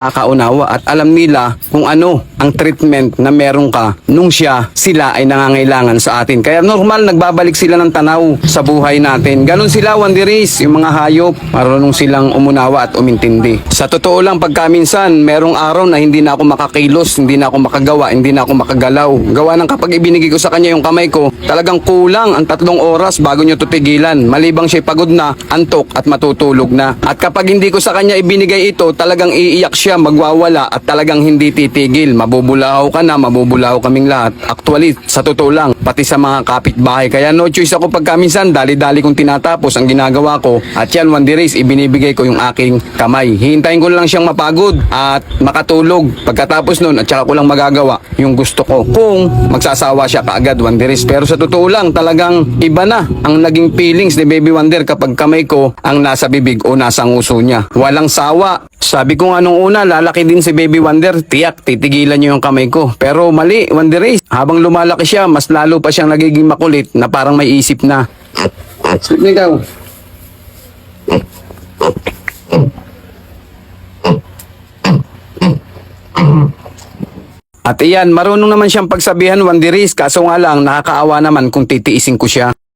nakakaunawa at alam nila kung ano ang treatment na meron ka nung sila ay nangangailangan sa atin. Kaya normal, nagbabalik sila ng tanaw sa buhay natin. Ganon sila, Wanderis, yung mga hayop, marunong silang umunawa at umintindi. Sa totoo lang, pagkaminsan, merong araw na hindi na ako makakilos, hindi na ako makagawa, hindi na ako makagalaw. Gawa ng kapag ibinigay ko sa kanya yung kamay ko, talagang kulang ang 3 oras bago nyo tutigilan. Malibang siya pagod na, antok at matutulog na. At kapag hindi ko sa kanya ibinigay ito, talagang iiyak siya, magwawala at talagang hindi titigil. Mabubulahaw ka na, mabubulahaw kaming lahat. Actually, sa totoo lang, pati sa mga kapitbahay. Kaya no choice ako pagkaminsan, dali-dali kong tinatapos ang ginagawa ko. At yan, Wanderis, ibinibigay ko yung aking kamay. Hihintayin ko lang siyang mapagod at makatulog. Pagkatapos nun, at saka ko lang magagawa yung gusto ko. Kung magsasawa siya kaagad, Wanderis. Pero sa totoo lang, talagang iba na ang naging feelings ni Baby Wonder kapag kamay ko ang nasa bibig o nasa nguso niya. Walang sawa. Sabi ko nga nung una, lalaki din si Baby Wonder, tiyak, titigilan niyo yung kamay ko. Pero mali, Wanderis. Habang lumalaki siya, mas lalo pa siyang nagiging makulit na parang may isip na. Sweet na ikaw. At iyan, marunong naman siyang pagsabihan, Wanderis, kaso nga lang, nakakaawa naman kung titiisin ko siya.